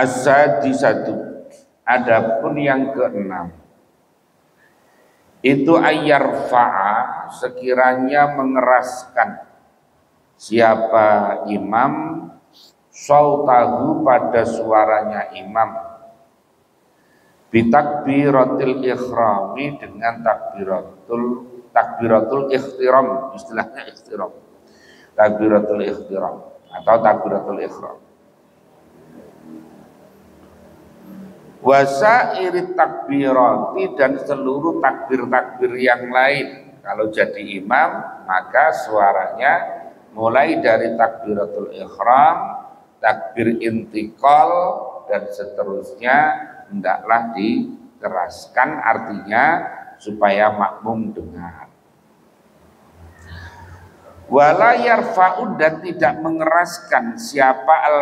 As-sadisatu, adapun yang keenam, itu ayyarfa'a, sekiranya mengeraskan siapa imam sautahu pada suaranya imam bitakbiratil ikhrami, dengan takbiratul ikhtiram, istilahnya ikhtiram, takbiratul ikhtiram atau takbiratul ikhram. Wasairit takbirati, dan seluruh takbir-takbir yang lain. Kalau jadi imam maka suaranya mulai dari takbiratul ihram, takbir intiqal dan seterusnya hendaklah dikeraskan, artinya supaya makmum dengar. Wala yarfa'u, dan tidak mengeraskan siapa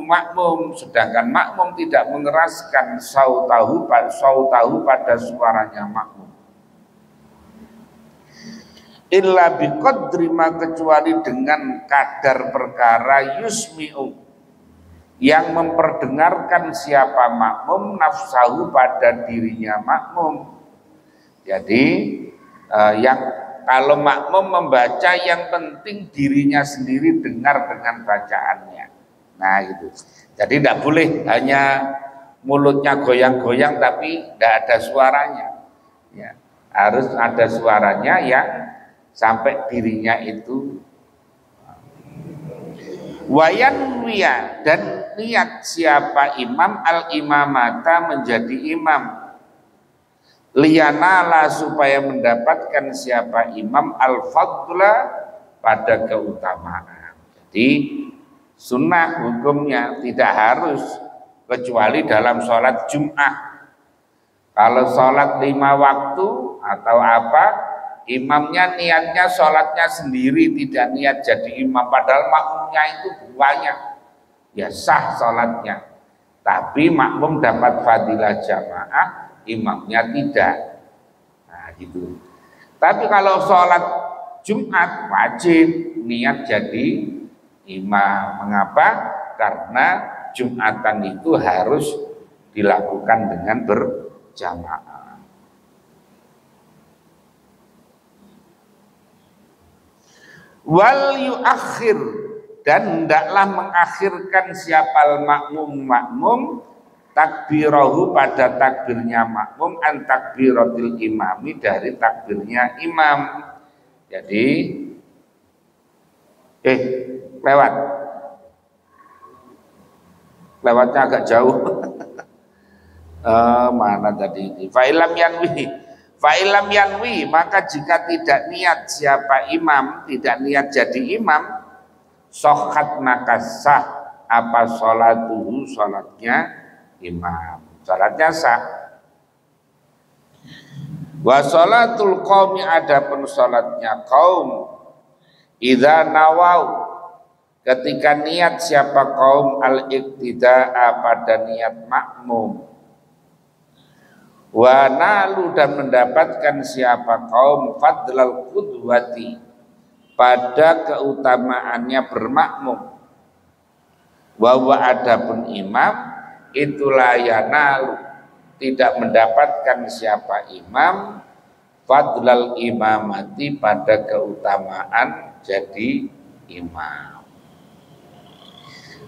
makmum, sedangkan makmum tidak mengeraskan sautahu pada suaranya makmum. Illa biqadri ma, kecuali dengan kadar perkara yusmi'u, yang memperdengarkan siapa makmum nafsahu pada dirinya makmum. Jadi yang kalau makmum membaca, yang penting dirinya sendiri dengar dengan bacaannya. Nah gitu. Jadi tidak boleh hanya mulutnya goyang-goyang tapi tidak ada suaranya. Ya, harus ada suaranya yang sampai dirinya itu. Wayanwiya, dan niat siapa imam al-imamata, menjadi imam. Liyanala, supaya mendapatkan siapa imam al-fadla, pada keutamaan. Jadi sunnah hukumnya tidak harus, kecuali dalam sholat Jum'ah. Kalau sholat 5 waktu atau apa, imamnya niatnya sholatnya sendiri, tidak niat jadi imam, padahal makmumnya itu banyak, ya sah sholatnya. Tapi makmum dapat fadilah jamaah, imamnya tidak. Nah gitu. Tapi kalau sholat Jumat wajib niat jadi imam. Mengapa? Karena Jumatan itu harus dilakukan dengan berjamaah. Wal yuakhir, dan hendaklah mengakhirkan siapa makmum takbirahu, pada takbirnya makmum, an takbiratil imami, dari takbirnya imam. Jadi lewatnya agak jauh. Mana tadi ini? Fa'ilam yanwi, maka jika tidak niat siapa imam, tidak niat jadi imam, sohat, maka sah apa sholatuhu, sholatnya imam, salatnya sah. Wa sholatul qaumi, adapun salatnya kaum, idza nawau, ketika niat siapa kaum al-iqtida'a, pada niat makmum, wa nalu, dan mendapatkan siapa kaum fadlal qudwati, pada keutamaannya bermakmum, wa adapun imam itulah yanalu, tidak mendapatkan siapa imam fadlal imamati, pada keutamaan jadi imam.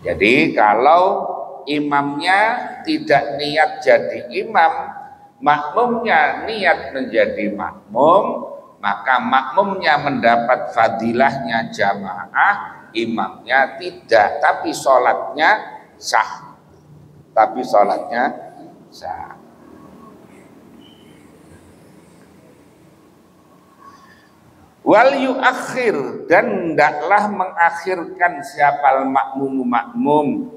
Jadi kalau imamnya tidak niat jadi imam, makmumnya niat menjadi makmum, maka makmumnya mendapat fadilahnya jamaah, imamnya tidak, tapi sholatnya sah. Tapi sholatnya sah. Wal yuakhir, dan hendaklah mengakhirkan siapa makmum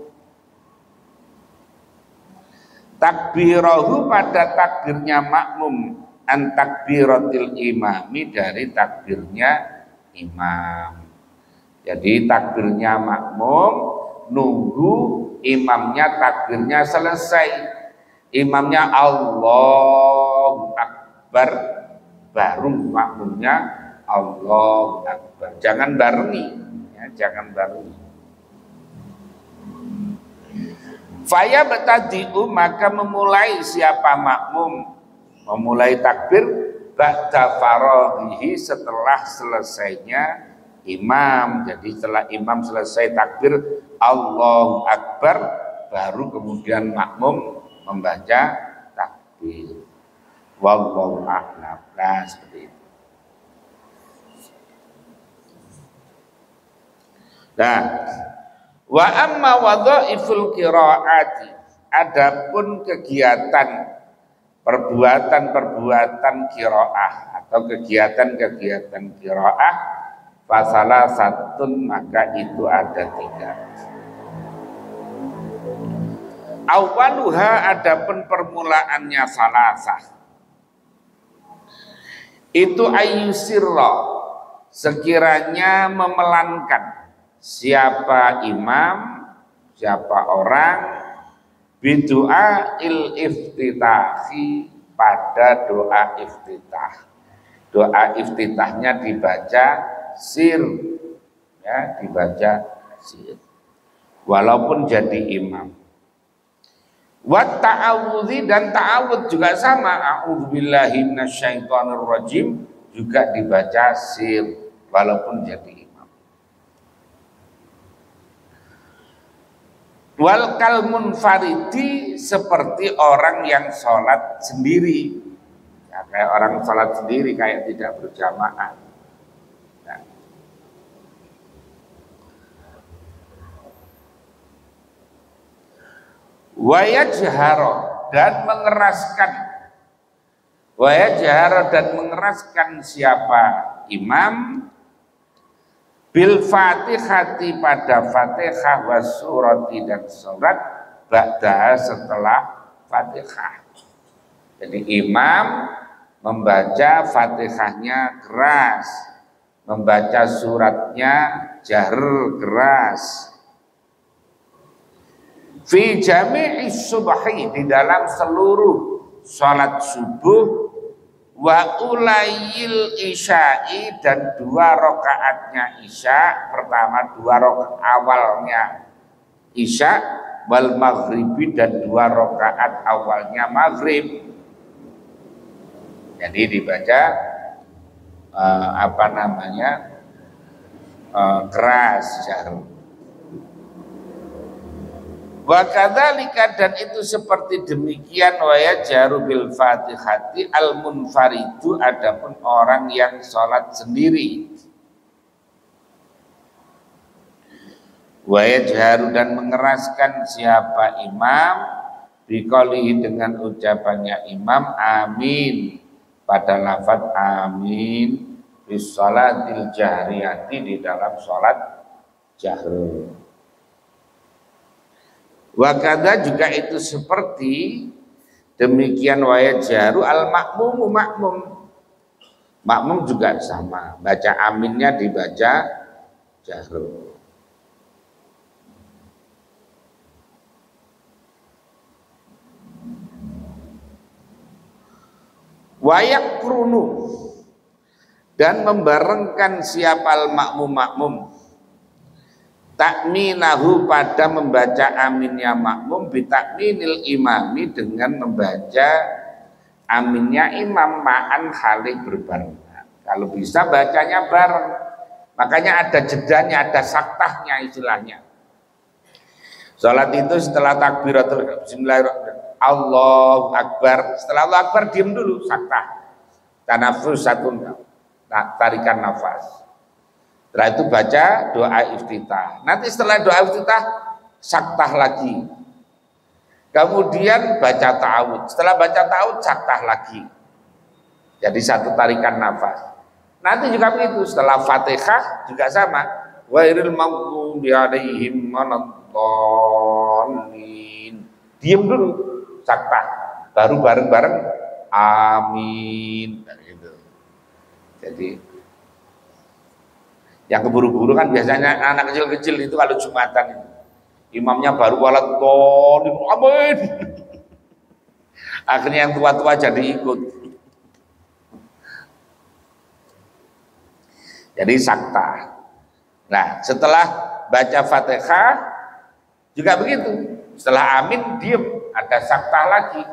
takbirahu, pada takbirnya makmum, an takbiratil imami, dari takbirnya imam. Jadi takbirnya makmum nunggu imamnya takbirnya selesai. Imamnya Allahu Akbar, baru makmumnya Allahu Akbar. Jangan barengi, ya, jangan barengi. Faya betadiu, maka memulai siapa makmum, memulai takbir ba'da faraghihi, setelah selesainya imam. Jadi setelah imam selesai takbir Allahu Akbar, baru kemudian makmum membaca takbir. Wallahu a'lam. Nah, seperti itu. Nah, wa amma wadhaiful qiraati, adapun kegiatan perbuatan-perbuatan qiraah atau kegiatan-kegiatan qiraah, fasalah satun, maka itu ada 3. Awaluha, adapun permulaannya salasah, itu ayyusirra, sekiranya memelankan siapa imam, siapa orang, bidu'a il iftitahi, pada doa iftitah. Doa iftitahnya dibaca sir, ya, dibaca sir, walaupun jadi imam. Wa ta'awudzi, dan ta'awud juga sama, a'udzubillahi minasyaitonirrajim, juga dibaca sir walaupun jadi imam. Wal kal munfaridi, seperti orang yang sholat sendiri, ya, kayak orang sholat sendiri, kayak tidak berjamaah. Nah. Wayajharo, dan mengeraskan, wayajharo, dan mengeraskan siapa imam, bil fatihati, pada fatihah, wasurati, dan surat, ba'da, setelah fatihah. Jadi imam membaca fatihahnya keras, membaca suratnya jahr keras. Fi jami'i subhi, di dalam seluruh salat subuh, wa ulayil isya'i, dan 2 rakaatnya isya, pertama 2 rakaat awalnya isya, wal maghribi, dan 2 rakaat awalnya maghrib. Jadi dibaca keras, jahr. Wa kadzalika, dan itu seperti demikian, wa yajharu bil fatihati al munfaridu, adapun orang yang sholat sendiri. Wa yajharu, dan mengeraskan siapa imam, biqaulihi, dengan ucapannya imam, amin, pada lafaz amin, bis sholatil jahriyati, di dalam sholat jahr. Wakada, juga itu seperti demikian, wayajharu al makmumu, makmum juga sama, baca aminnya dibaca jahr. Wayakrunu, dan membarengkan siapa al makmum, takminahu, pada membaca aminnya makmum, bitakminil imami, dengan membaca aminnya imam, ma'an, halih berbarengan. Kalau bisa bacanya bareng, makanya ada jedanya, ada saktahnya istilahnya. Salat itu setelah takbiratul bismillahirrahmanirrahim, Allahu Akbar, setelah Allahu Akbar diam dulu, saktah, tanafus, satu tarikan nafas. Setelah itu baca doa iftitah. Nanti setelah doa iftitah saktah lagi. Kemudian baca ta'awud. Setelah baca ta'awud saktah lagi. Jadi satu tarikan nafas. Nanti juga begitu. Setelah Fatihah juga sama. Ghairil maghdubi 'alaihim waladdallin. Diam dulu, saktah. Baru bareng-bareng amin. Gitu. Jadi yang keburu-buru kan biasanya anak kecil-kecil itu kalau Jumatan itu, imamnya baru waladdallin, amin. Akhirnya yang tua-tua jadi ikut. Jadi saktah. Nah, setelah baca Fatihah juga begitu. Setelah amin diem, ada sakta lagi.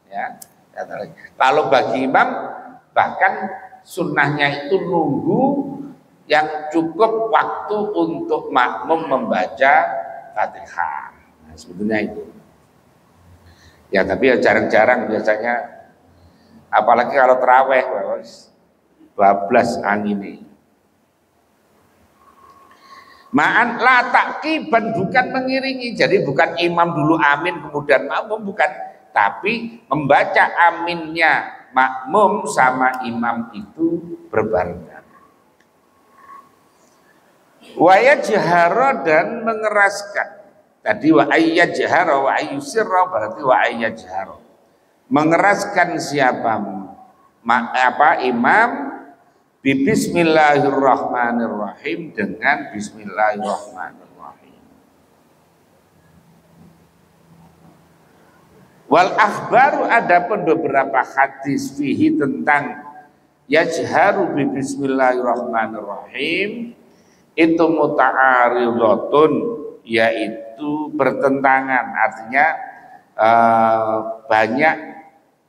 Ya, lalu bagi imam bahkan sunnahnya itu nunggu yang cukup waktu untuk makmum membaca Fatihah. Nah, sebetulnya itu. Ya tapi ya jarang-jarang biasanya, apalagi kalau terawih, bablas angin. Ma'an la taqiban, bukan mengiringi. Jadi bukan imam dulu amin kemudian makmum, bukan. Tapi membaca aminnya makmum sama imam itu berbarengan. Wa yajhara, dan mengeraskan. Tadi wa ayyajhara wa ayyusirra, berarti wa ayyajhara. Mengeraskan siapa imam bismillahirrahmanirrahim, dengan bismillahirrahmanirrahim. Wal akhbaru, adapun beberapa hadis fihi tentang yajharu bi bismillahirrahmanirrahim itu muta'aridatun, yaitu bertentangan, artinya banyak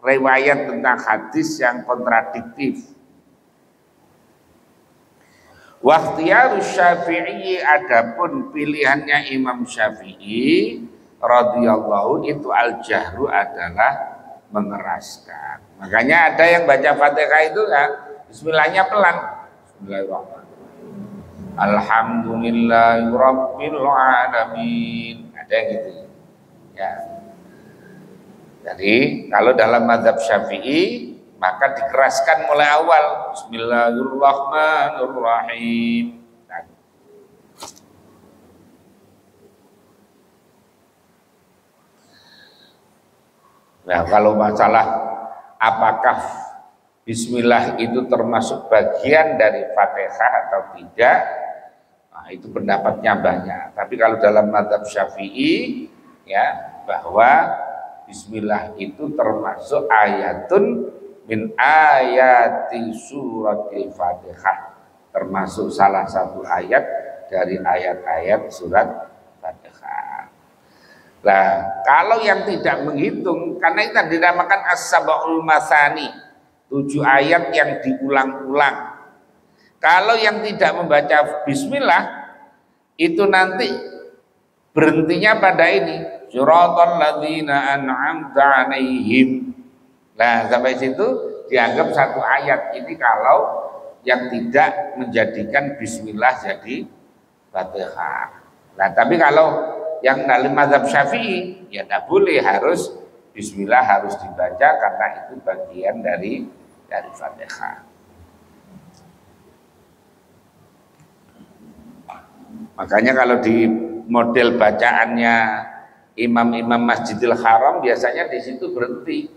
riwayat tentang hadis yang kontradiktif. Wakhtiyarus Syafi'i, adapun pilihannya Imam Syafi'i radhiyallahu, itu al-jahru adalah mengeraskan. Makanya ada yang baca Fatihah itu kan bismillahnya pelan. Bismillahirrahmanirrahim. Alhamdulillahirabbil alamin. Ada yang gitu. Ya. Jadi kalau dalam mazhab Syafi'i maka dikeraskan mulai awal, bismillahirrahmanirrahim. Nah, kalau masalah apakah bismillah itu termasuk bagian dari Fatihah atau tidak, nah, itu pendapatnya banyak. Tapi kalau dalam mazhab Syafi'i, ya, bahwa bismillah itu termasuk ayatun min ayati suratil Fatihah, termasuk salah satu ayat dari ayat-ayat surat Fatihah. Nah, kalau yang tidak menghitung, karena itu dinamakan as-sab'ul masani, 7 ayat yang diulang-ulang. Kalau yang tidak membaca bismillah, itu nanti berhentinya pada ini, suratal ladzina an'amta 'alaihim. Nah, sampai situ dianggap satu ayat. Ini kalau yang tidak menjadikan bismillah jadi Fatihah. Nah, tapi kalau yang dalam mazhab Syafi'i, ya tidak boleh, harus bismillah harus dibaca karena itu bagian dari Fatihah. Makanya kalau di model bacaannya imam-imam Masjidil Haram biasanya di situ berhenti.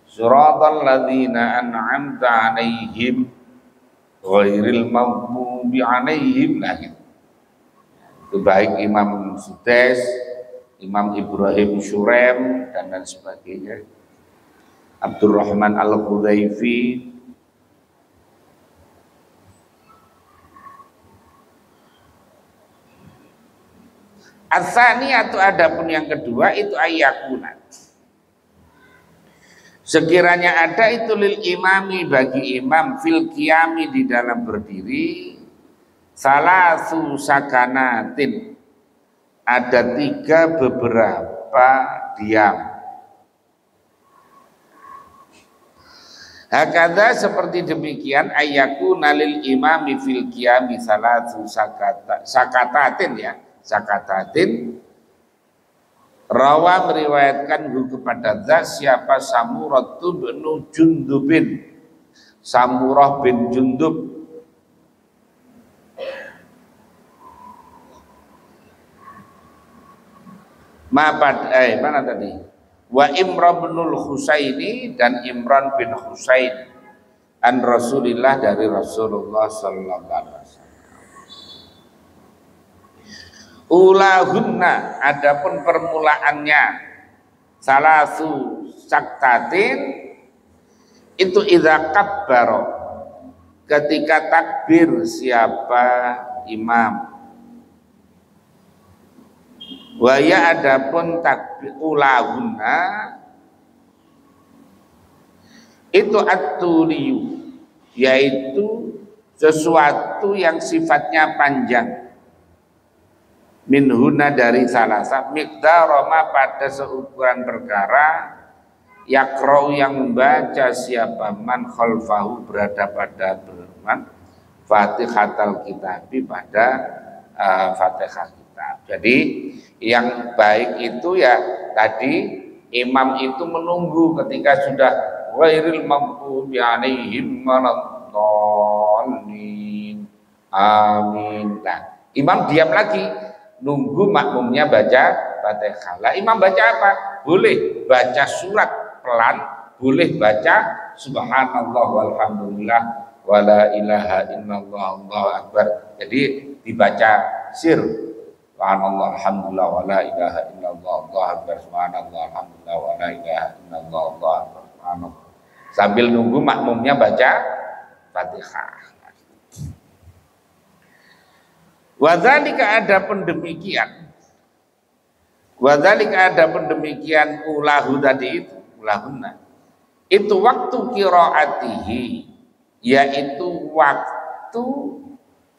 Suratal ladzina an'amta 'alaihim ghairil maghdubi 'alaihim, nah gitu. Itu baik Imam Sudais, Imam Ibrahim Syurem dan lain sebagainya, Abdurrahman Al-Hudhaifi. As-saniyatu, adapun yang kedua itu ayyakunat, sekiranya ada itu lil imami, bagi imam, fil qiyami, di dalam berdiri, salasu sakanatin, ada 3 beberapa diam. Hakadha, seperti demikian, ayyakuna lil imami fil qiyami salasu sakatatin, ya, sakatatin. Rawa meriwayatkan kepada zat siapa Samurah bin Jundubin, Samurah bin Jundub. Mana tadi? Wa Imran bin Husaini, dan Imran bin Husain, an Rasulillah, dari Rasulullah sallallahu alaihi wasallam. Ulahunna, adapun permulaannya, salasu saktatin, itu idza kabbaro, ketika takbir siapa imam. Waya adapun takbir ulahuna itu at-tuliyu, yaitu sesuatu yang sifatnya panjang. Minhuna dari salasa miqdaroma pada seukuran perkara yakrau yang membaca siapa man khalfahu berada pada berman Fatihatul Kitab pada Fatihah kitab. Jadi yang baik itu ya tadi imam itu menunggu ketika sudah ghairil maghdubi alaihim waladdallin amin. Nah, imam diam lagi nunggu makmumnya baca Fatihah. Lah imam baca apa? Boleh baca surat pelan, boleh baca subhanallah walhamdulillah wala ilaha illallah Allahu akbar. Jadi dibaca sir subhanallah alhamdulillah wala ilaha illallah Allahu akbar subhanallah alhamdulillah wala ilaha illallah Allahu akbar subhanallah. Sambil nunggu makmumnya baca Fatihah. Wadzalika adapun demikian. Wadzalika adapun demikian ulahu tadi itu, ulahuna. Itu waktu qiraatihi, yaitu waktu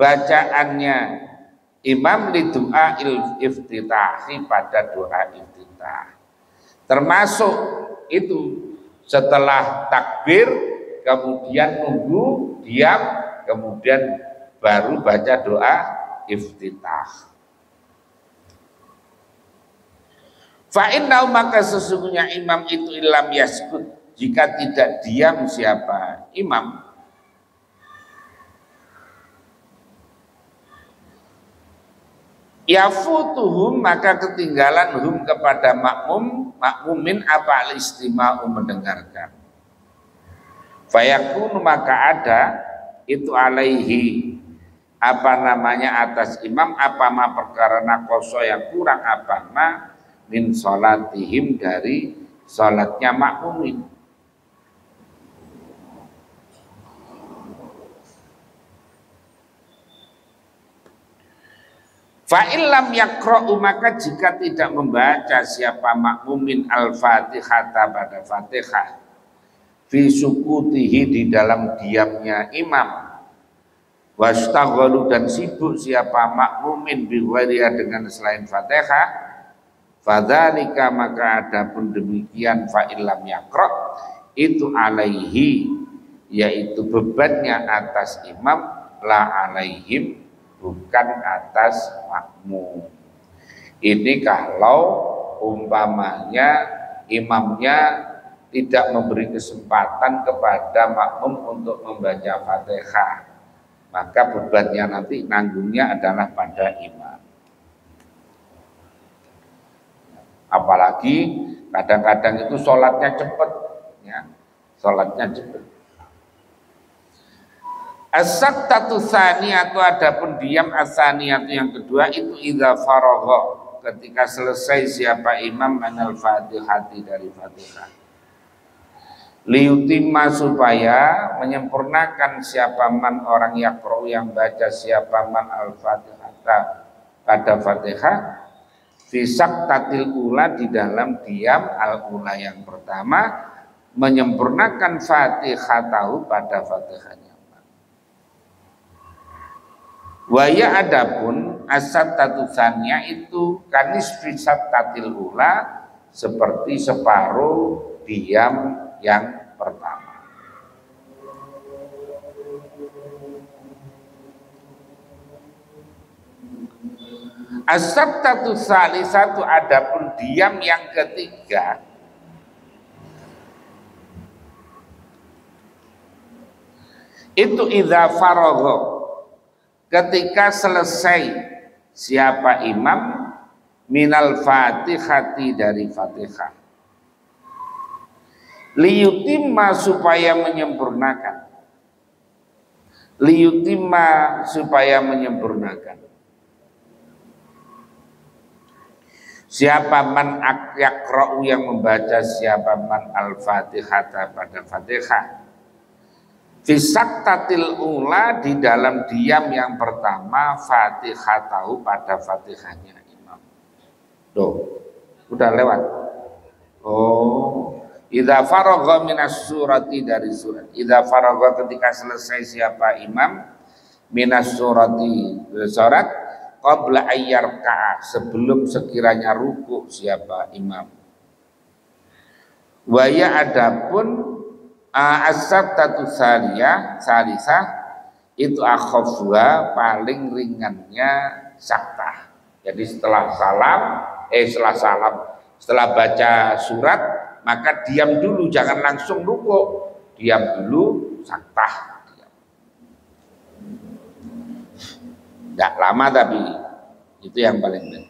bacaannya imam li doa iftitahi pada doa iftitah. Termasuk itu setelah takbir kemudian nunggu diam kemudian baru baca doa iftitah. Fa'innahu maka sesungguhnya imam itu ilam yaskut, jika tidak diam siapa imam yafutuhum maka ketinggalan hum kepada makmumin apa al-istima'u mendengarkan. Fayakun maka ada itu alaihi apa namanya atas imam apa ma perkara nakoso yang kurang apa ma min sholatihim dari sholatnya makmumin. Fa'ilam yakra'u maka jika tidak membaca siapa makmumin al-fatihata pada fatihah fi sukutihi di dalam diamnya imam wastaghalu dan sibuk siapa makmumin bi ghairiha dengan selain fatihah fadzalika maka adapun demikian fa'ilam yakra' itu alaihi yaitu bebannya atas imam la alaihim bukan atas makmum. Ini kalau umpamanya imamnya tidak memberi kesempatan kepada makmum untuk membaca Fatihah, maka bebannya nanti nanggungnya adalah pada imam. Apalagi kadang-kadang itu sholatnya cepat, ya, sholatnya cepat. As-saktatu tsaniyatu adapun diam as-tsaniyatu yang kedua itu idza faragha ketika selesai siapa imam manal fatihati dari Fatihah. Liyutimma supaya menyempurnakan siapa man orang yaqra yang baca siapa man al-fatihata pada Fatihah fi saktatil ula di dalam diam al-ula yang pertama menyempurnakan Fatihatahu pada Fatihahnya. Waya adapun as-sattatu tsaniyah itu kanis fi sattatil ula seperti separuh diam yang pertama. As-sattatu tsalisatu adapun diam yang ketiga itu idza faragha ketika selesai siapa imam minal fatihati dari Fatihah liyutimma supaya menyempurnakan liyutimma supaya menyempurnakan siapa man yakra'u yang membaca siapa man al-fatihata pada Fatihah fi saktatil ula di dalam diam yang pertama Fatihah tahu pada Fatihahnya imam. Tuh, udah lewat. Oh, idza faragha minas surati dari surat. Idza faragha ketika selesai siapa imam minas surati surat qabla ayyarka sebelum sekiranya ruku siapa imam. Waya adapun as-sabtatu salisah itu akhafwa paling ringannya saktah. Jadi setelah baca surat maka diam dulu, jangan langsung ruku, diam dulu saktah. Tidak lama tapi itu yang paling penting.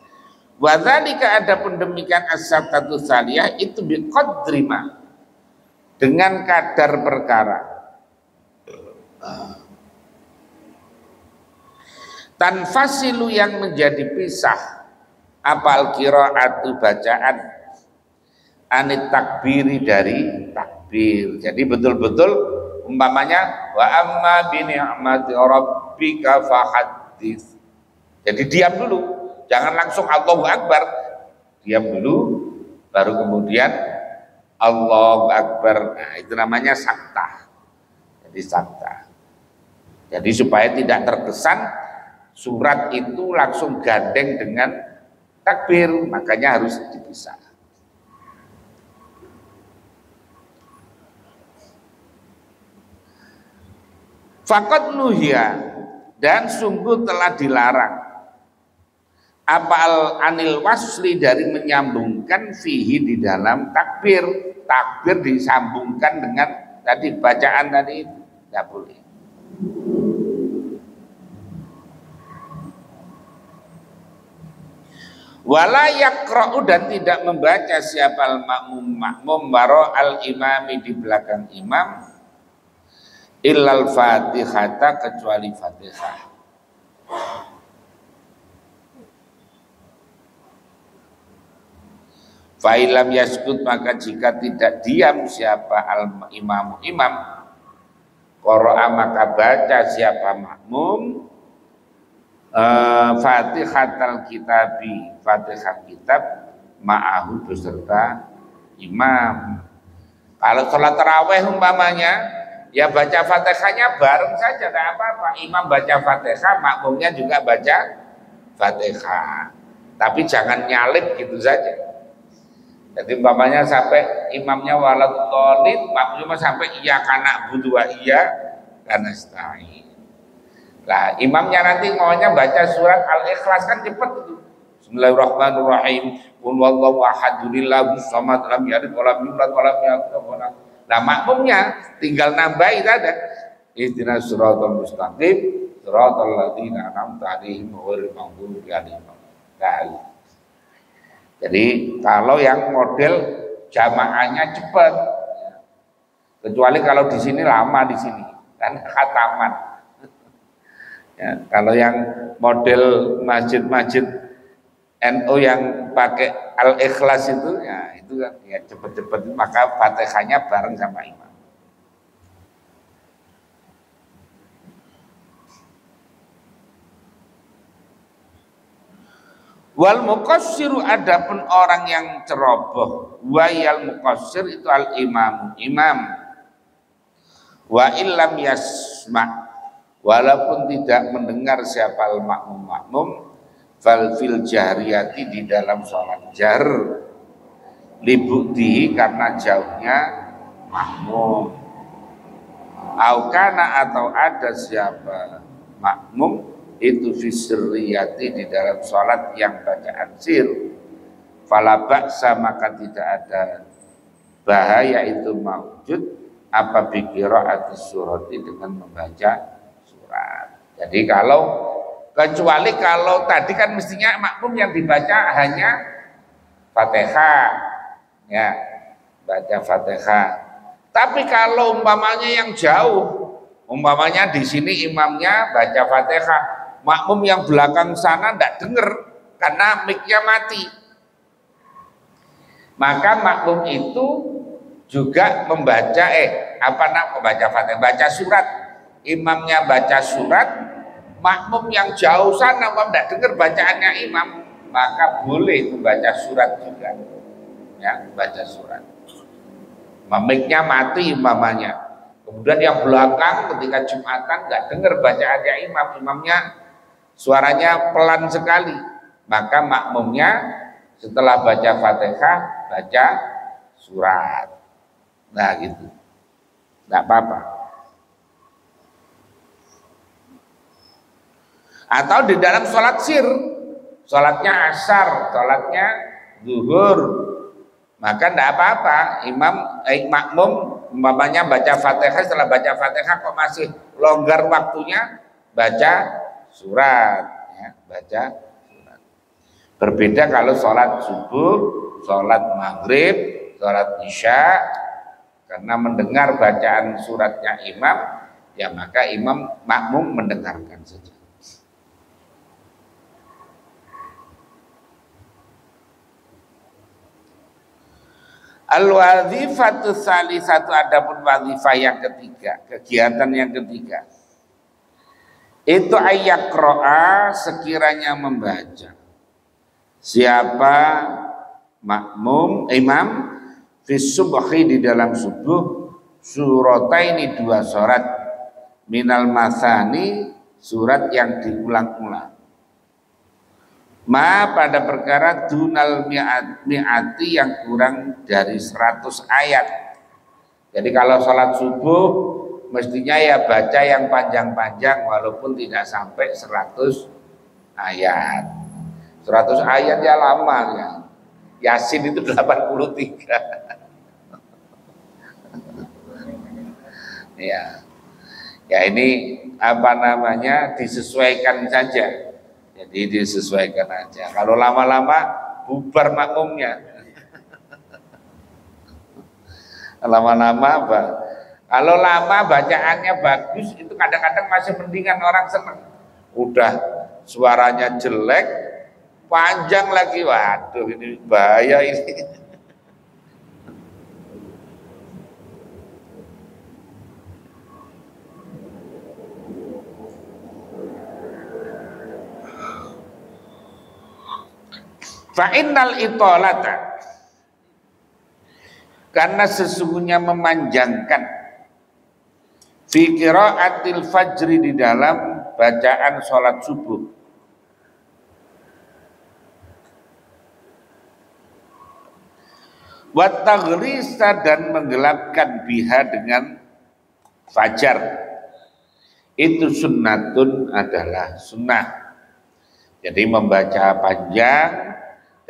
Wadzalika adapun demikian as-sabtatu saliyah itu biqadri ma dengan kadar perkara. Tanfasilu yang menjadi pisah apal qiraatu bacaan anit takbiri dari takbir. Jadi betul-betul umpamanya wa amma bi ni'mati rabbika fahaddits. Jadi diam dulu, jangan langsung Allahu Akbar, diam dulu, baru kemudian Allahu Akbar. Nah, itu namanya saktah. Jadi saktah. Jadi supaya tidak terkesan surat itu langsung gandeng dengan takbir, makanya harus dipisah. Faqad nuhiya dan sungguh telah dilarang apal anil wasli dari menyambungkan fihi di dalam takbir. Takbir disambungkan dengan tadi bacaan tadi itu tidak boleh. Wala yaqra'u dan tidak membaca siapa makmum waro al imami di belakang imam illal fatihata kecuali fatihah. Fa'ilam yaskut maka jika tidak diam siapa imam qara'a maka baca siapa makmum Fatihatul kitabi Fatihah kitab ma'ahu beserta imam. Kalau sholat tarawih umpamanya ya baca Fatihahnya bareng saja, tidak apa-apa. Imam baca Fatihah, makmumnya juga baca Fatihah. Tapi jangan nyalip gitu saja. Jadi umpamanya sampai imamnya waladhdallin, makmumnya sampai iya kana budu wa iya kana nasta'in. Nah, imamnya nanti maunya baca surat Al-Ikhlas kan cepat itu. Bismillahirrahmanirrahim. Qul huwallahu ahad, Allahus samad, lam yalid wa lam yulad wa lam yakul lahu kufuwan ahad. Nah, makmumnya tinggal nambahin ada. Ihdinas siratal mustaqim, siratal ladzina an'amta 'alaihim ghairil maghdubi 'alaihim. Nah, jadi kalau yang model jamaahnya cepat, kecuali kalau di sini lama di sini, kan khataman. Ya, kalau yang model masjid-masjid NU yang pakai Al-Ikhlas itu, ya itu kan ya cepat-cepat, maka Fatihahnya bareng sama imam. Wal muqassiru adapun orang yang ceroboh, wayal muqassir itu al imam. Wa illam yasma, walaupun tidak mendengar siapa al makmum fal fil jahriyati di dalam sholat jar libukti karena jauhnya makmum. Aukana atau ada siapa makmum itu fisriyati di dalam sholat yang bacaan sir, fala ba'sa maka tidak ada bahaya itu maujud apa biqiraati surati dengan membaca surat. Jadi kecuali kalau tadi kan mestinya makmum yang dibaca hanya Fatihah, ya baca Fatihah. Tapi kalau umpamanya yang jauh, umpamanya di sini imamnya baca Fatihah, makmum yang belakang sana tidak dengar karena mic-nya mati. Maka makmum itu juga membaca membaca Fatihah, baca surat. Imamnya baca surat, makmum yang jauh sana tidak dengar bacaannya imam, maka boleh membaca surat juga, ya, baca surat. Mic-nya mati umpamanya, kemudian yang belakang ketika Jumatan nggak dengar bacaannya imam, imamnya suaranya pelan sekali, maka makmumnya setelah baca Fatihah baca surat. Nah gitu, nggak apa-apa. Atau di dalam sholat sir, sholatnya asar, sholatnya zuhur, maka tidak apa-apa, makmum umpamanya baca Fatihah, setelah baca Fatihah kok masih longgar waktunya, baca surat, ya, baca surat. Berbeda kalau sholat subuh, sholat maghrib, sholat isya, karena mendengar bacaan suratnya imam, ya maka makmum mendengarkan saja. Al-wazifatu salisatu, adapun wazifah yang ketiga, kegiatan yang ketiga, itu ayyaqra'a, sekiranya membaca siapa makmum imam fi subhi, di dalam subuh, surataini, dua surat, minal masani, surat yang diulang-ulang, ma pada perkara dunal mi'ati, yang kurang dari 100 ayat. Jadi kalau sholat subuh mestinya ya baca yang panjang-panjang walaupun tidak sampai 100 ayat. 100 ayat ya lama ya. Yasin itu 83. Ya. Ya ini apa namanya, disesuaikan saja. Jadi disesuaikan aja. Kalau lama-lama bubar makmumnya. Lama-lama apa? Kalau lama bacaannya bagus, itu kadang-kadang masih mendingan, orang seneng. Udah suaranya jelek, panjang lagi, waduh ini bahaya ini. Fa'innal itolata, karena sesungguhnya memanjangkan, fi qiraatil fajri, di dalam bacaan sholat subuh, wa taghrisa, dan menggelapkan biha, dengan fajar, itu sunnatun, adalah sunnah. Jadi membaca panjang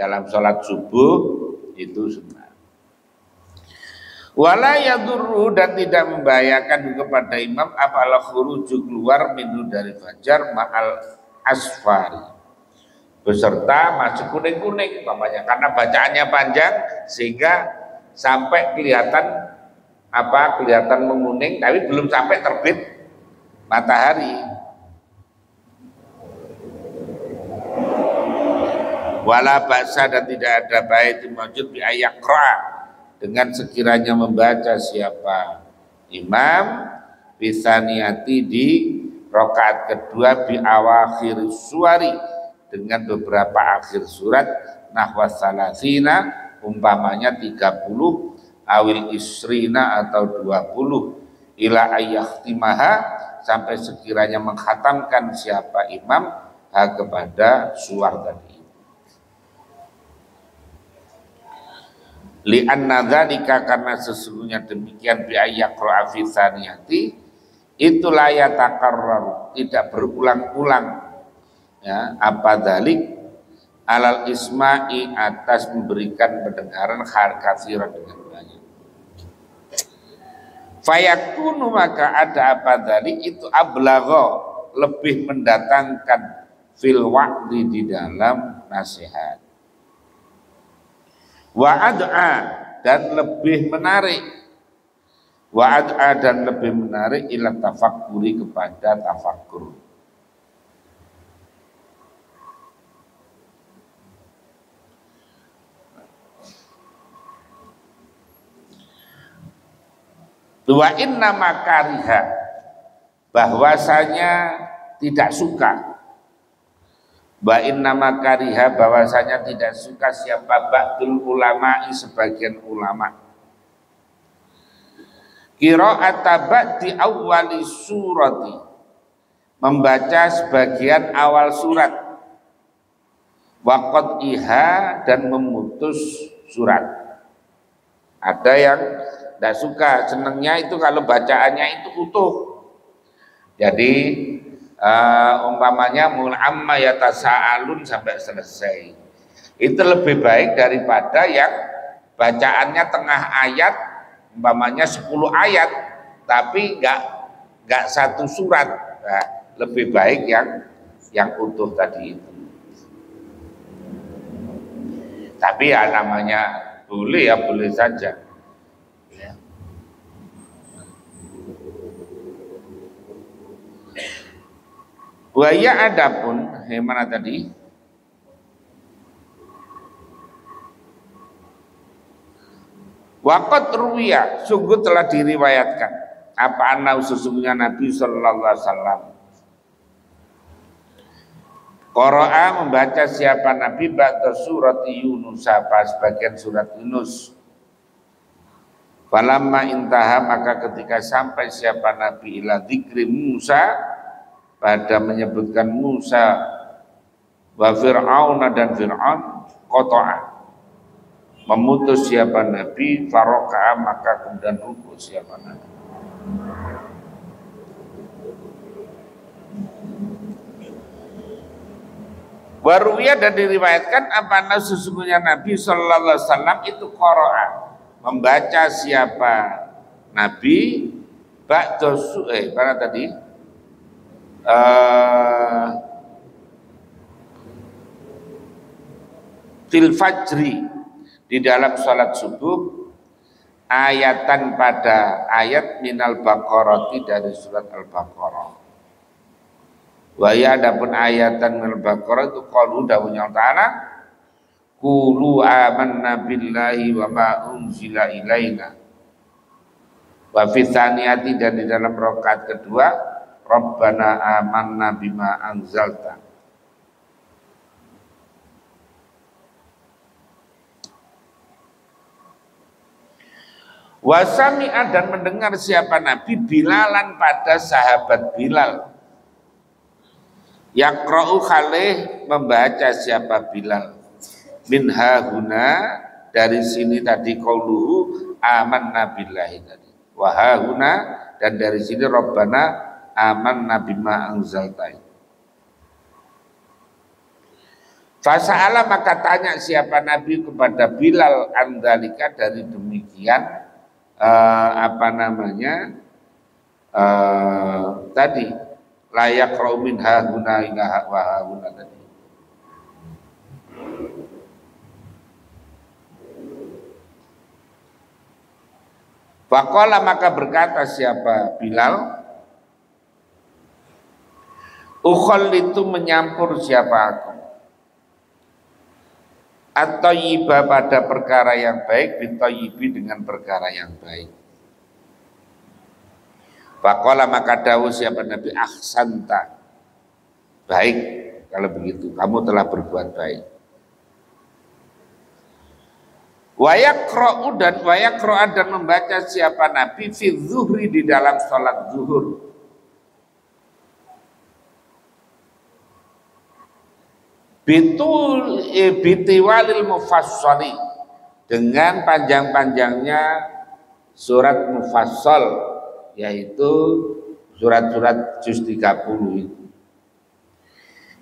dalam sholat subuh itu sunnah. Wala yadurru, dan tidak membahayakan kepada imam, apalah khuruju, keluar minhu, dari fajar, ma'al asfari, beserta masuk kuning-kuning umpamanya, karena bacaannya panjang sehingga sampai kelihatan menguning, tapi belum sampai terbit matahari. Wala ba'sa, dan tidak ada baik maujud bi ayyaqra, dengan sekiranya membaca siapa imam bisaniyati, di rakaat kedua, bi awakhir suwari, dengan beberapa akhir surat, nahwa salasina, umpamanya 30, awil isrina, atau 20, ila ayyahtimaha, sampai sekiranya menghatamkan siapa imam kepada suar tadi. Li'anna dzalika, karena sesungguhnya demikian, bi ayyaqra fi tsaniyati, itu la yatakarrar, tidak berulang-ulang, ya, apa dzalik, alal isma'i, atas memberikan pendengaran, katsiran, dengan banyak. Fayakunu, maka ada apa dzalik itu, ablagha, lebih mendatangkan, fil wa'di, di dalam nasihat, wa'ad'a, dan lebih menarik, wa'ad'a, dan lebih menarik, ila tafakkuri, kepada tafakkur. Wa inna makariha, bahwasanya tidak suka, Wa inna makariha, bahwasanya tidak suka siapa ba'dul ulama'i, sebagian ulama. Qira'at ba'di awwali surati, membaca sebagian awal surat. Wa qad'iha, dan memutus surat. Ada yang tidak suka, senangnya itu kalau bacaannya itu utuh. Jadi umpamanya mul amma yatasaalun sampai selesai. Itu lebih baik daripada yang bacaannya tengah ayat, umpamanya 10 ayat tapi enggak satu surat. Nah, lebih baik yang utuh tadi itu. Tapi ya namanya boleh ya, boleh saja. Ya. Waya adapun, mana tadi? Waqat ruwiya, sungguh telah diriwayatkan apa anna sesungguhnya Nabi sallallahu alaihi wasallam qara'a, membaca siapa Nabi ba'da surat Yunus, apa sebagian surat Yunus. Falamma intaha, maka ketika sampai siapa Nabi ila dzikri Musa, pada menyebutkan Musa wa Fir'aun dan Fir'aun, qata'a, memutus siapa Nabi, faroka'a, maka kemudian rukuk siapa Nabi. Waruwiyah, dan diriwayatkan apa sesungguhnya Nabi sallallahu alaihi wasallam itu qara'a, membaca siapa Nabi ba'da mana tadi? Fil fajri, di dalam salat subuh, ayatan pada ayat minal baqarati, dari surat al-baqarah. Wa ya adapun ayatan minal baqarah itu qalu, dawuhnya ta'ala, qulu amanna billahi wa ma unzila ilaina. Wa fi tsaniyati, dan di dalam rakaat kedua, Rabbana amanna bima anzalta. Wasami'a, dan mendengar siapa Nabi Bilalan, pada sahabat Bilal. Yaqra'u khalih, membaca siapa Bilal. Min hahuna, dari sini tadi qauluhu amanna billahi tadi. Wa hahuna, dan dari sini Rabbana amanna bima anzalta. Fasa'ala, maka tanya siapa Nabi kepada Bilal andalika, dari demikian tadi layak raumin hahuna ila wa hahuna tadi. Faqala, maka berkata siapa Bilal, ukhallitu, menyampur siapa aku, at-thayyiba, pada perkara yang baik, bit-thayyibi, dengan perkara yang baik. Faqala, maka dawuh siapa Nabi, ahsanta, baik, kalau begitu kamu telah berbuat baik. Wa yaqra'u, dan membaca siapa Nabi fi zuhri, di dalam salat zuhur. Bitiwalil mufassali, dengan panjang-panjangnya surat mufassal, yaitu surat-surat juz 30 itu.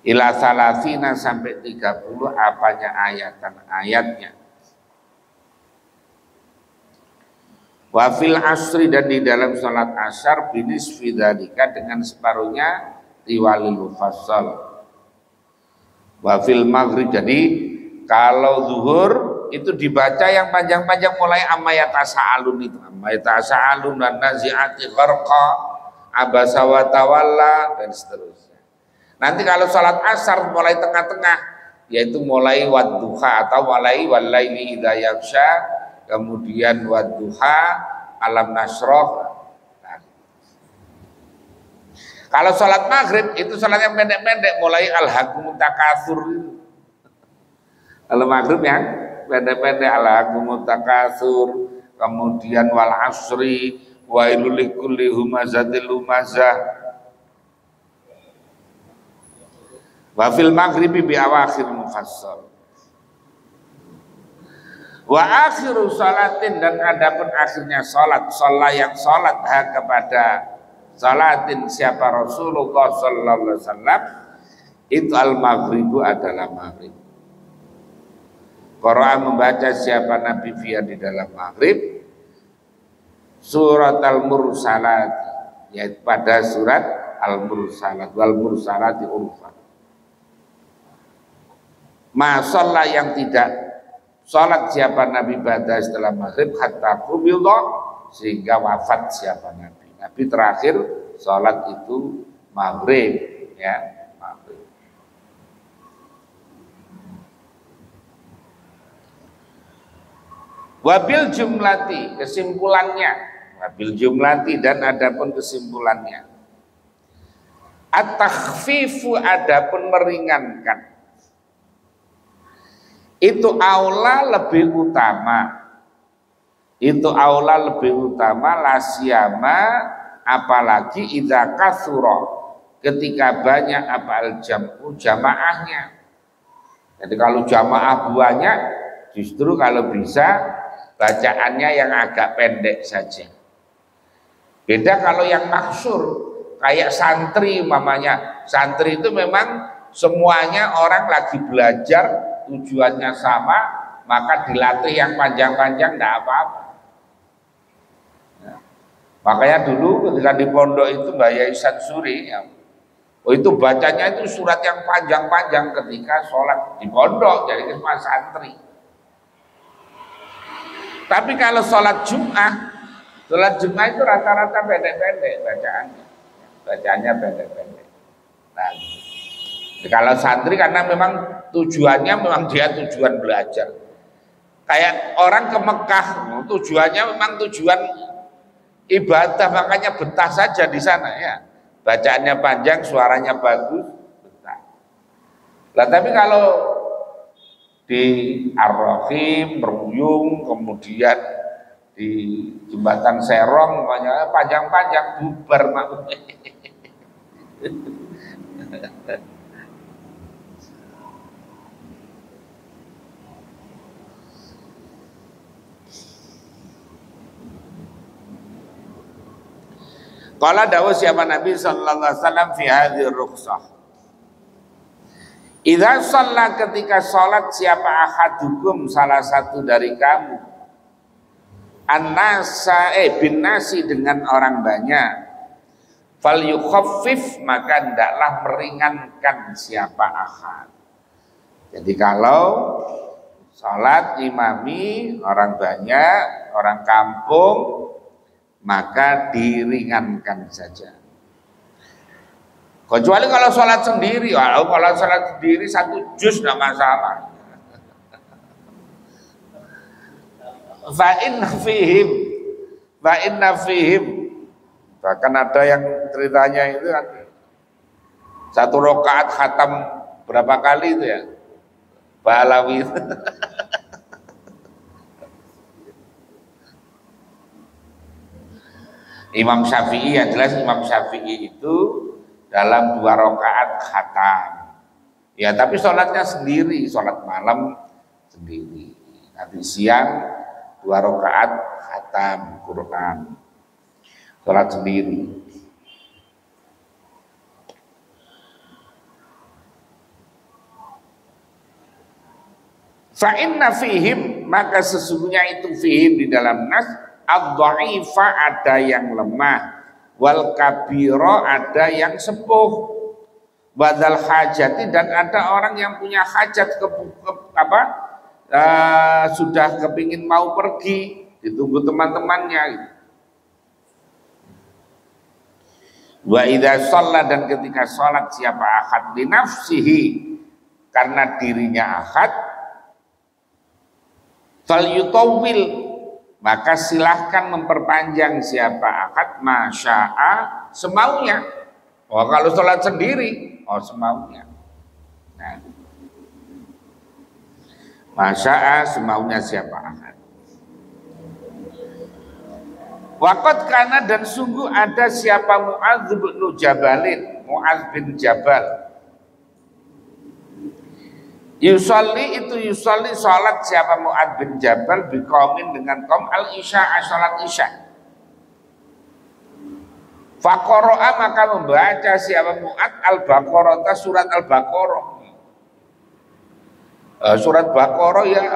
Ila salasina, sampai 30 apanya ayatnya. Wa fil asri, dan di dalam salat asar, binisfi dzalika, dengan separuhnya tiwalil mufassal. Wa fil maghrib, jadi kalau zuhur itu dibaca yang panjang-panjang, mulai amma yatasaalun itu, amma yatasaalun dan nazi'ati gharqa, abasa wa tawalla, dan seterusnya. Nanti kalau salat asar mulai tengah-tengah, yaitu mulai wadduha, atau mulai walaili idza yaghsha, kemudian wadduha, alam nasroh. Kalau sholat maghrib itu sholat yang pendek-pendek, mulai alhaqumut takatsur. Kalau maghrib yang pendek-pendek, alhaqumut takatsur, kemudian wal asri, wailul likulli humazatil lumazah. Wa fil maghribi bi awakhir mufassal. Wa akhiru salatin, dan adapun akhirnya salat, sholat yang salat kepada salatin siapa Rasulullah sallallahu alaihi wasallam, itu al-maghribu adalah maghrib. Quran membaca siapa Nabi via di dalam maghrib surat al-mursalat, yaitu pada surat al-mursalat, wal mursalati urfa. Masalah yang tidak salat siapa Nabi pada setelah maghrib hatta qubidha, sehingga wafat siapa Nabi. Nabi terakhir sholat itu maghrib, ya, maghrib. Wabil jumlati, kesimpulannya, wabil jumlati, dan adapun kesimpulannya, at-takhfifu, adapun meringankan, itu aula lebih utama. Itu aula lebih utama, lasyama, apalagi idza katsura, ketika banyak apa al-jam'u, jamaahnya. Jadi kalau jamaah banyak, justru kalau bisa bacaannya yang agak pendek saja. Beda kalau yang maksur, kayak santri mamanya. Santri itu memang semuanya orang lagi belajar, tujuannya sama, maka dilatih yang panjang-panjang tidak apa-apa. Makanya dulu ketika di pondok itu Mbak Yai Sansuri, itu bacanya itu surat yang panjang-panjang ketika sholat di pondok, jadi cuma santri. Tapi kalau sholat Jum'ah itu rata-rata pendek-pendek bacaannya pendek-pendek. Nah, kalau santri karena memang tujuannya memang dia tujuan belajar. Kayak orang ke Mekah, tujuannya memang tujuan ibadah, makanya betah saja di sana, ya. Bacaannya panjang, suaranya bagus, betah. Nah, tapi kalau di Ar-Rahim, Meruyung, kemudian di Jembatan Serong, makanya panjang-panjang, bubar maksudnya. Qala dawuh siapa Nabi sallallahu alaihi wasallam fi hadhihi rukhsah. Idza shalla, ketika salat siapa ahadukum, salah satu dari kamu, an-nasa bin nasi, dengan orang banyak, fal yukhaffif, maka hendaklah meringankan siapa ahad. Jadi kalau salat imami orang banyak, orang kampung, maka diringankan saja. Kecuali kalau sholat sendiri, kalau sholat sendiri 1 juz tidak masalah. Fa'inna fihim, bahkan ada yang ceritanya itu kan 1 rakaat khatam berapa kali itu ya, Balawi. Imam Syafi'i, yang jelas Imam Syafi'i itu dalam 2 rakaat khatam. Ya, tapi sholatnya sendiri, sholat malam sendiri. Nanti siang 2 rakaat khatam Quran. Sholat sendiri. Fa inna fihim, maka sesungguhnya itu fihim di dalam nas, ad-dha'ifa, ada yang lemah, wal kabira, ada yang sepuh, badal hajati, dan ada orang yang punya hajat sudah kepingin mau pergi, ditunggu teman-temannya gitu. Wa idza shalla, dan ketika sholat siapa ahad li nafsihi, karena dirinya ahad, fal yutawwil, maka silahkan memperpanjang siapa akad masya'a, semaunya. Oh, kalau sholat sendiri, oh semaunya. Nah, masya'a semaunya siapa ahad. Waqad kana dan sungguh ada siapa Mu'adz bin Jabalin, Mu'adz bin Jabal. Yusolli itu yusolli sholat siapa Mu'adz bin Jabal biqaumin dengan kaum al-isya sholat isya. Faqara'a maka membaca siapa Mu'adz al-Baqarah surat al-Baqarah. Surat Baqarah ya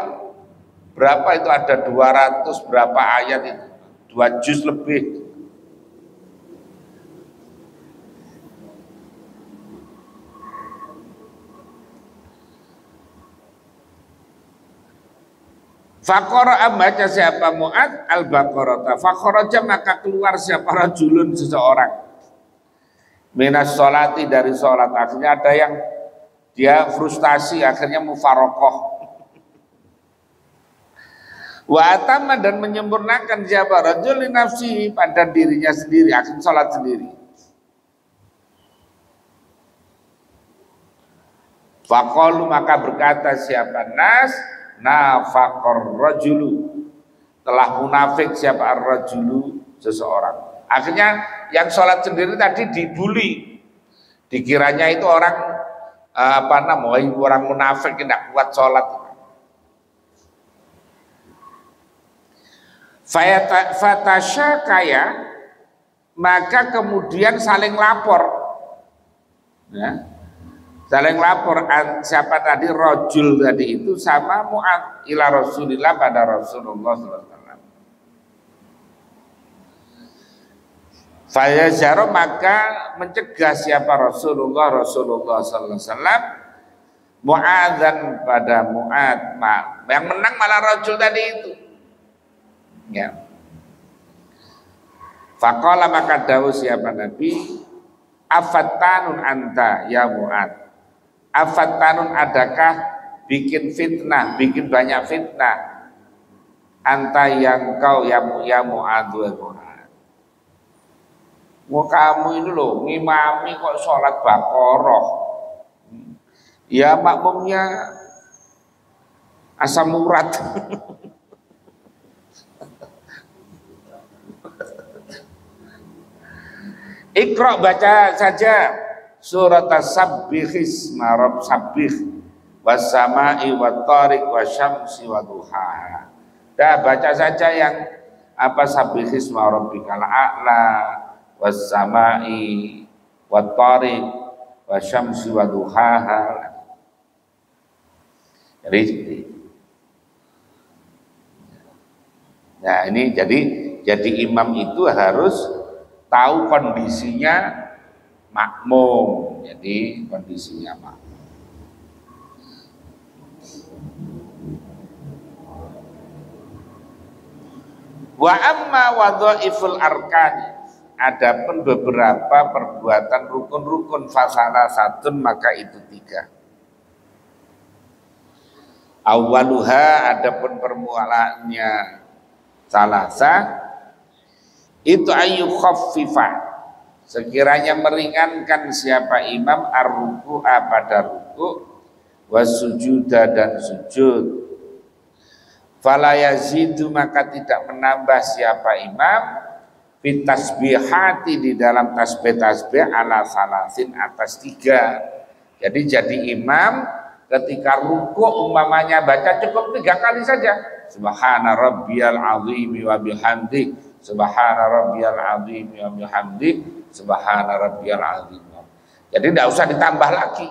berapa itu ada 200 berapa ayat itu 2 juz lebih. Faqara baca siapa Mu'adz al-Baqarah. Fakharaja maka keluar siapa rajulun seseorang. Minas sholati dari sholat. Akhirnya ada yang dia frustasi akhirnya mufarokoh. Wa atama dan menyempurnakan siapa rajul li nafsi pada dirinya sendiri akhirnya sholat sendiri. Faqalu maka berkata siapa nas nafaqar rajulu telah munafik siapa ar-rajulu seseorang. Akhirnya yang sholat sendiri tadi dibully, dikiranya itu orang orang munafik tidak kuat sholat. Fatasyakaya maka kemudian saling lapor, ya. Saling lapor siapa tadi rojul tadi itu sama Mu'adz ila Rasulillah pada Rasulullah SAW. Fayazaro maka mencegah siapa Rasulullah SAW Mu'adzan pada Mu'adz. Yang menang malah rojul tadi itu. Ya. Faqala maka dawuh siapa Nabi afattanun anta ya Mu'adz. Afattanun adakah bikin fitnah, bikin banyak fitnah anta yang kau ya Mu'adz wa Mu'adz. Mau kamu ini loh ngimami kok sholat Baqarah, ya makmumnya asam urat. Iqra baca saja surat as-sabbih isma rabb sabbih was samai wat tariq wasyamsi wadduha. Dah baca saja yang apa sabbih isma rabbikal a'la was samai wat tariq wasyamsi wadduha. Jadi nah ini jadi imam itu harus tahu kondisinya makmum, jadi kondisinya makmum. Wa amma wadhaiful arkan, adapun beberapa perbuatan rukun-rukun fasalah satun maka itu 3. Awaluha adapun permulaannya salasa itu ayu khaffifa sekiranya meringankan siapa imam ar-ruku'a pada ruku' wasujuda dan sujud fala yazidu maka tidak menambah siapa imam fit tasbihati di dalam tasbih ala salasin atas 3. Jadi imam ketika ruku' umpamanya baca cukup 3 kali saja subhana rabbiyal azim wa bihamdi subhana rabbiyal azim wa bihamdi subhana rabbiyal azim. Jadi tidak usah ditambah lagi.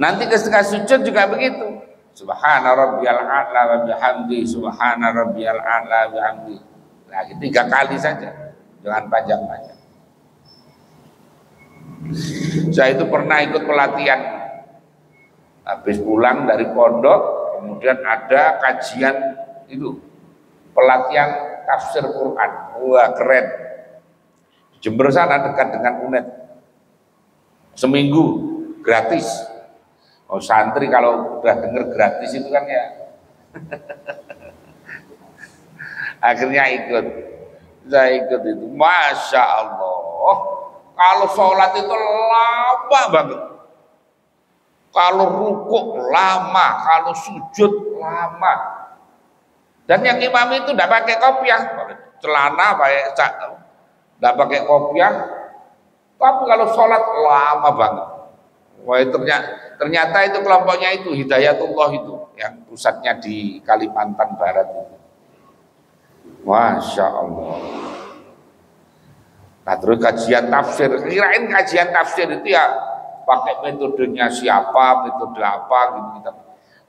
Nanti ketika sujud juga begitu. Subhana rabbiyal a'la wa bihamdi subhana rabbiyal a'la wa bihamdi. Lagi 3 kali saja. Jangan panjang-panjang. Saya itu pernah ikut pelatihan. Habis pulang dari pondok, kemudian ada kajian itu pelatihan tafsir Quran. Wah, keren. Di Jember sana dekat dengan UNED. Seminggu gratis. Oh, santri kalau udah denger gratis itu kan ya. Akhirnya ikut. Saya ikut itu. Masya Allah. Kalau sholat itu lama banget. Kalau rukuk lama, kalau sujud lama. Dan yang imam itu tidak pakai kopiah, celana pakai tidak pakai kopiah. Tapi kalau sholat lama banget. Wah, ternyata itu kelompoknya itu Hidayatullah itu yang pusatnya di Kalimantan Barat itu. Masya Allah. Nah, terus kajian tafsir, kirain kajian tafsir itu ya pakai metodenya siapa, metode apa gitu.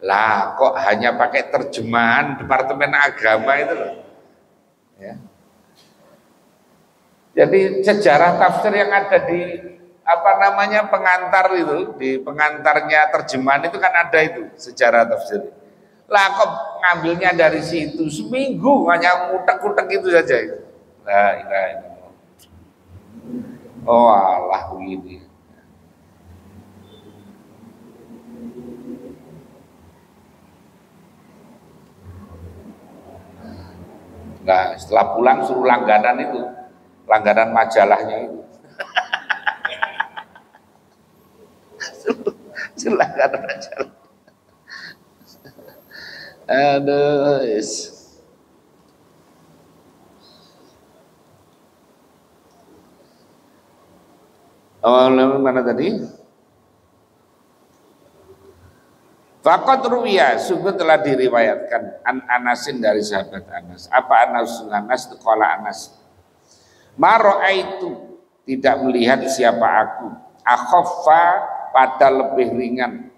Lah kok hanya pakai terjemahan Departemen Agama itu loh. Ya. Jadi sejarah tafsir yang ada di pengantar itu, di pengantarnya terjemahan itu kan ada itu sejarah tafsir. Lah kok ngambilnya dari situ seminggu hanya ngutek-ngutek itu saja itu. La ilaha illallah. Oh Allah begini. Nah, setelah pulang suruh langganan itu, langganan majalahnya itu. suruh langganan majalah. Aduh, yes. Mana tadi? Faqad ruwiya, sungguh telah diriwayatkan an Anasin dari sahabat Anas. Apa Anas qala Anas. Ma ra'aitu, tidak melihat siapa aku. Akhaffa, pada lebih ringan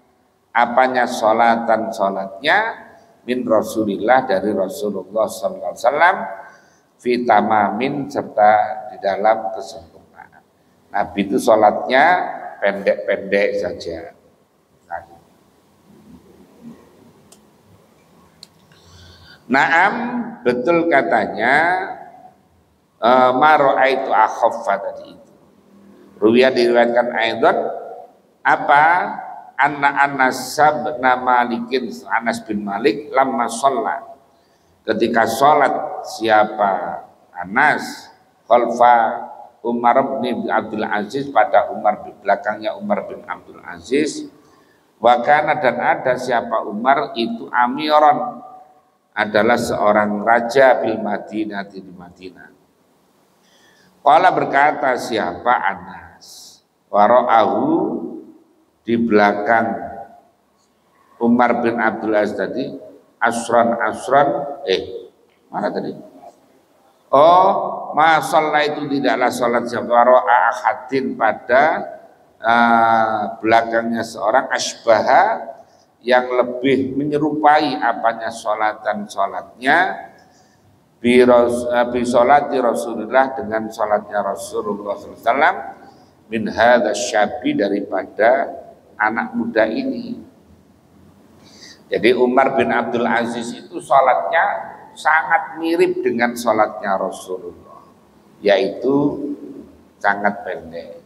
apanya salatnya min Rasulillah, dari Rasulullah sallallahu alaihi wasallam, fi tamamin, serta di dalam kesempurnaan. Nabi itu salatnya pendek-pendek saja. Naam, betul katanya ma ra'aitu akhaffa tadi itu. Ruwiyah diriwayatkan aidan apa anna Anas bin Malikin, Anas bin Malik lamma sholat, ketika sholat siapa Anas khalfa Umar bin Abdul Aziz, pada Umar, di belakangnya Umar bin Abdul Aziz, wakana, dan ada siapa Umar itu amiron, adalah seorang raja bil Madinah, di Madinah. Qala, berkata siapa Anas, wara'ahu, di belakang Umar bin Abdul Aziz tadi, asron mana tadi? Oh, masalah itu tidaklah sholat siapa ro'a ahadin, pada belakangnya seorang asbaha, yang lebih menyerupai apanya sholatnya bi sholati Rasulullah, dengan sholatnya Rasulullah SAW, min hadza syabi, daripada anak muda ini. Jadi Umar bin Abdul Aziz itu sholatnya sangat mirip dengan sholatnya Rasulullah, yaitu sangat pendek.